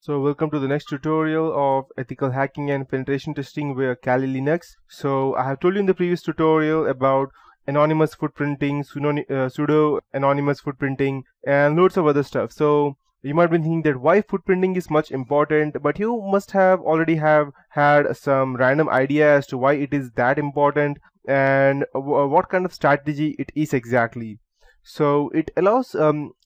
So welcome to the next tutorial of ethical hacking and penetration testing via Kali Linux. So I have told you in the previous tutorial about anonymous footprinting, pseudo anonymous footprinting, and loads of other stuff. So you might be thinking that why footprinting is much important, but you must have already have had some random idea as to why it is that important and what kind of strategy it is exactly. So it allows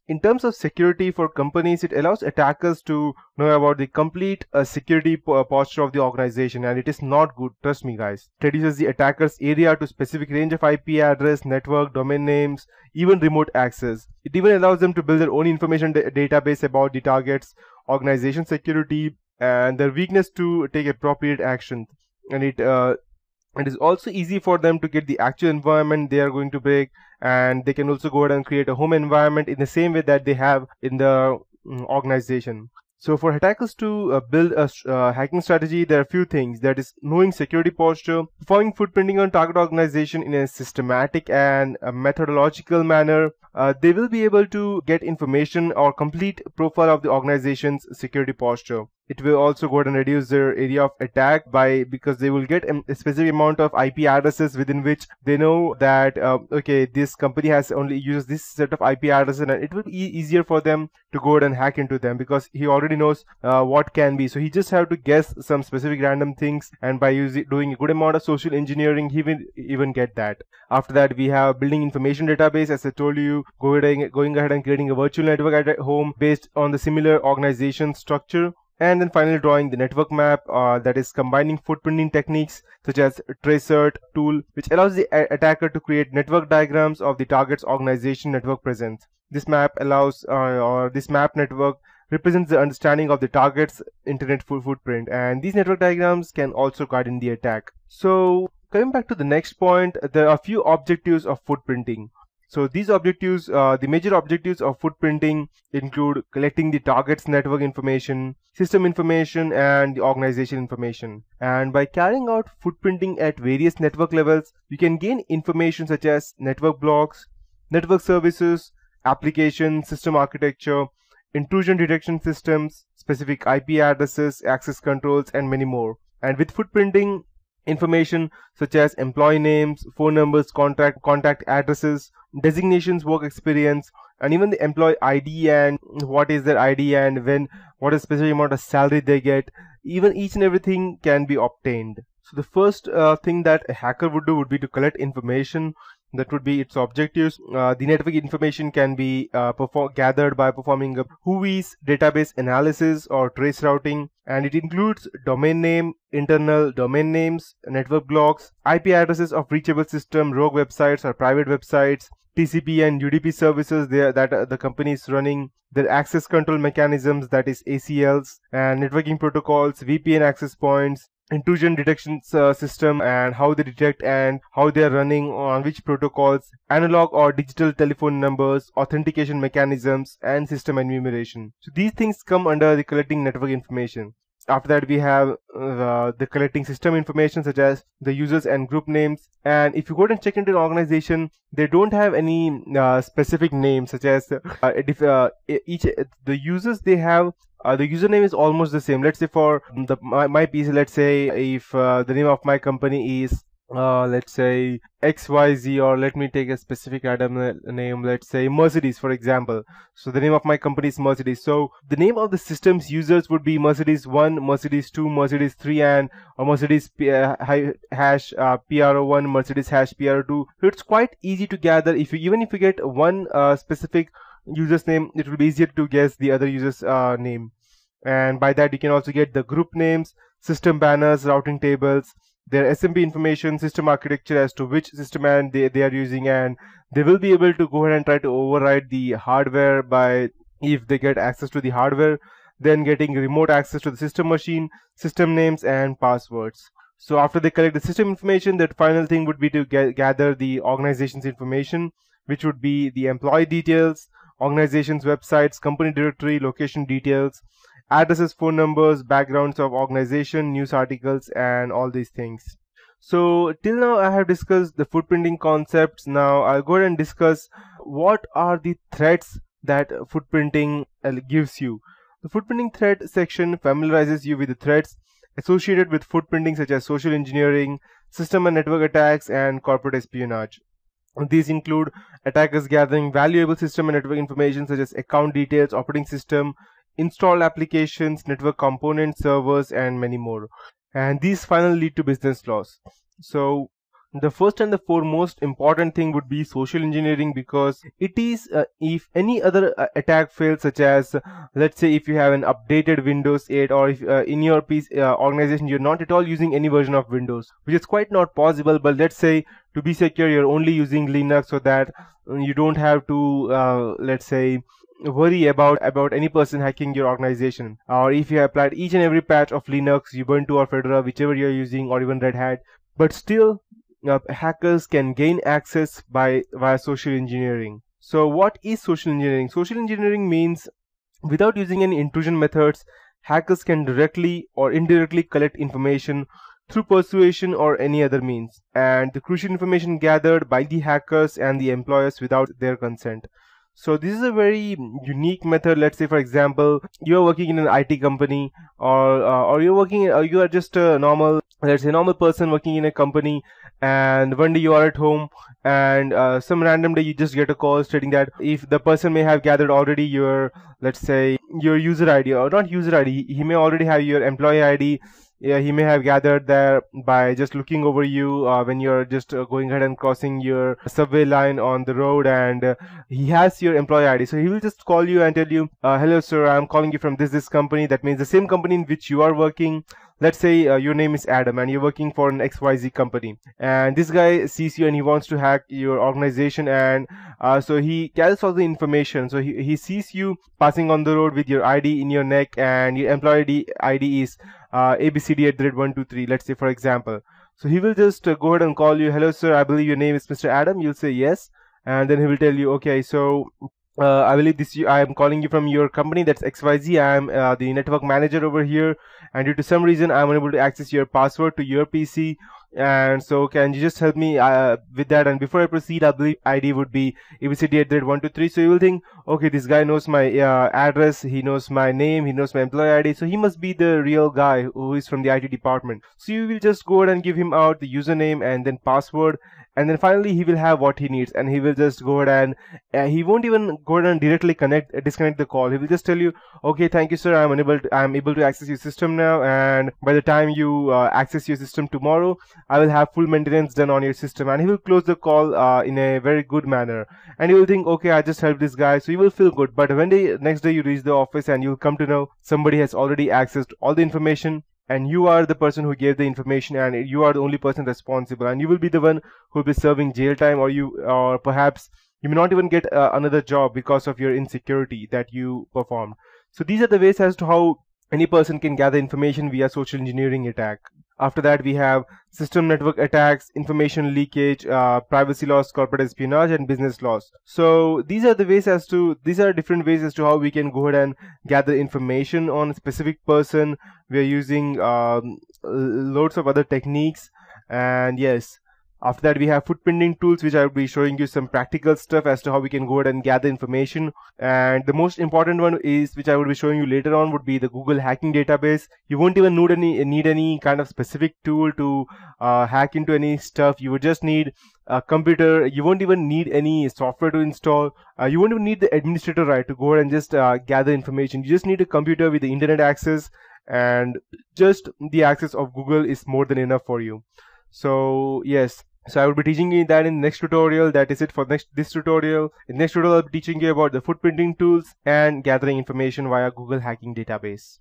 in terms of security for companies, it allows attackers to know about the complete security posture of the organization, and it is not good, trust me guys. It reduces the attacker's area to specific range of IP address, network, domain names, even remote access. It even allows them to build their own information database about the target's organization security and their weakness to take appropriate action. And it is also easy for them to get the actual environment they are going to break, and they can also go ahead and create a home environment in the same way that they have in the organization. So for attackers to build a hacking strategy, there are a few things. That is knowing security posture, performing footprinting on target organization in a systematic and a methodological manner. They will be able to get information or complete profile of the organization's security posture. It will also go ahead and reduce their area of attack because they will get a specific amount of IP addresses within which they know that okay, this company has only uses this set of IP addresses, and it will be easier for them to go ahead and hack into them because he already knows what can be. So he just have to guess some specific random things, and by doing a good amount of social engineering, he will even get that. After that, we have building information database. As I told you, going ahead and creating a virtual network at home based on the similar organization structure. And then finally drawing the network map, that is combining footprinting techniques such as tracert tool, which allows the attacker to create network diagrams of the target's organization network presence. This map allows this map network represents the understanding of the target's internet footprint, and these network diagrams can also guide in the attack. So coming back to the next point, there are a few objectives of footprinting. So these objectives, the major objectives of footprinting include collecting the target's network information, system information, and the organization information. And by carrying out footprinting at various network levels, you can gain information such as network blocks, network services, application, system architecture, intrusion detection systems, specific IP addresses, access controls, and many more. And with footprinting, information such as employee names, phone numbers, contact addresses, designations, work experience, and even the employee ID and what is their ID and what is specific amount of salary they get, even each and everything can be obtained. So the first thing that a hacker would do would be to collect information. That would be its objectives. The network information can be gathered by performing a Whois database analysis or trace routing, and it includes domain name, internal domain names, network blocks, IP addresses of reachable system, rogue websites or private websites, TCP and UDP services that the company is running, their access control mechanisms, that is ACLs, and networking protocols, VPN access points, intrusion detection system and how they detect and how they are running on which protocols, analog or digital telephone numbers, authentication mechanisms, and system enumeration. So these things come under the collecting network information. After that, we have the collecting system information such as the users and group names. And if you go and check into an organization, they don't have any specific names such as the users they have. The username is almost the same. Let's say for my PC, let's say if the name of my company is let's say XYZ, or let me take a specific random name, let's say Mercedes for example. So the name of my company is Mercedes. So the name of the system's users would be Mercedes 1, Mercedes 2, Mercedes 3, and or Mercedes hash PRO1, Mercedes hash PRO2. So it's quite easy to gather. Even if you get one specific user's name, it will be easier to guess the other user's name. And by that you can also get the group names, system banners, routing tables, their SMP information, system architecture as to which system and they are using, and they will be able to go ahead and try to override the hardware by if they get access to the hardware, then getting remote access to the system machine, system names, and passwords. So after they collect the system information, that final thing would be to gather the organization's information, which would be the employee details, organization's websites, company directory, location details, addresses, phone numbers, backgrounds of organization, news articles, and all these things. So till now I have discussed the footprinting concepts. Now I'll go ahead and discuss what are the threats that footprinting gives you. The footprinting threat section familiarizes you with the threats associated with footprinting such as social engineering, system and network attacks, and corporate espionage. These include attackers gathering valuable system and network information such as account details, operating system, installed applications, network components, servers, and many more. And these finally lead to business loss. So the first and the foremost important thing would be social engineering, because it is if any other attack fails, such as let's say if you have an updated Windows 8, or if in your PC, organization you're not at all using any version of Windows, which is quite not possible, but let's say to be secure you're only using Linux, so that you don't have to let's say worry about any person hacking your organization. Or if you have applied each and every patch of Linux, Ubuntu or Fedora, whichever you're using, or even Red Hat, but still hackers can gain access via social engineering. So what is social engineering? Social engineering means without using any intrusion methods, hackers can directly or indirectly collect information through persuasion or any other means, and the crucial information gathered by the hackers and the employers without their consent. So this is a very unique method. Let's say, for example, you are working in an IT company, or you're working, you are just a normal, let's say, normal person working in a company, and one day you are at home, and some random day you just get a call stating that if the person may have gathered already your, let's say, your user ID, or not user ID, he may already have your employee ID. Yeah, he may have gathered there by just looking over you when you're just going ahead and crossing your subway line on the road, and he has your employee ID. So he will just call you and tell you, hello sir, I'm calling you from this company. That means the same company in which you are working. Let's say your name is Adam and you're working for an XYZ company, and this guy sees you and he wants to hack your organization, and so he gathers all the information. So he sees you passing on the road with your ID in your neck, and your employee ID is ABCD@123, let's say, for example. So he will just go ahead and call you, hello sir, I believe your name is Mr. Adam. You'll say yes, and then he will tell you, okay, so I believe I am calling you from your company, that's XYZ. I am the network manager over here, and due to some reason I'm unable to access your password to your PC, and so can you just help me with that? And before I proceed, I believe ID would be ABCD@123. So you will think, okay, this guy knows my address, he knows my name, he knows my employee ID, so he must be the real guy who is from the IT department. So you will just go ahead and give him out the username and then password, and then finally he will have what he needs, and he will just go ahead and he won't even go ahead and directly disconnect the call. He will just tell you, okay, thank you sir, I'm able to access your system now, and by the time you access your system tomorrow, I will have full maintenance done on your system. And he will close the call in a very good manner, and you will think, okay, I just helped this guy, so you will feel good. But when next day you reach the office, and you'll come to know somebody has already accessed all the information, and you are the person who gave the information, and you are the only person responsible, and you will be the one who will be serving jail time, or perhaps you may not even get another job because of your insecurity that you performed. So these are the ways as to how any person can gather information via social engineering attack. After that, we have system network attacks, information leakage, privacy loss, corporate espionage, and business loss. So these are different ways as to how we can go ahead and gather information on a specific person. We are using loads of other techniques, and yes. After that, we have footprinting tools, which I will be showing you some practical stuff as to how we can go ahead and gather information. And the most important one is, which I will be showing you later on, would be the Google hacking database. You won't even need any kind of specific tool to hack into any stuff. You would just need a computer. You won't even need any software to install. You won't even need the administrator right to go ahead and just gather information. You just need a computer with the internet access, and just the access of Google is more than enough for you. So yes. So I will be teaching you that in the next tutorial. That is it for this tutorial. In the next tutorial, I'll be teaching you about the footprinting tools and gathering information via Google hacking database.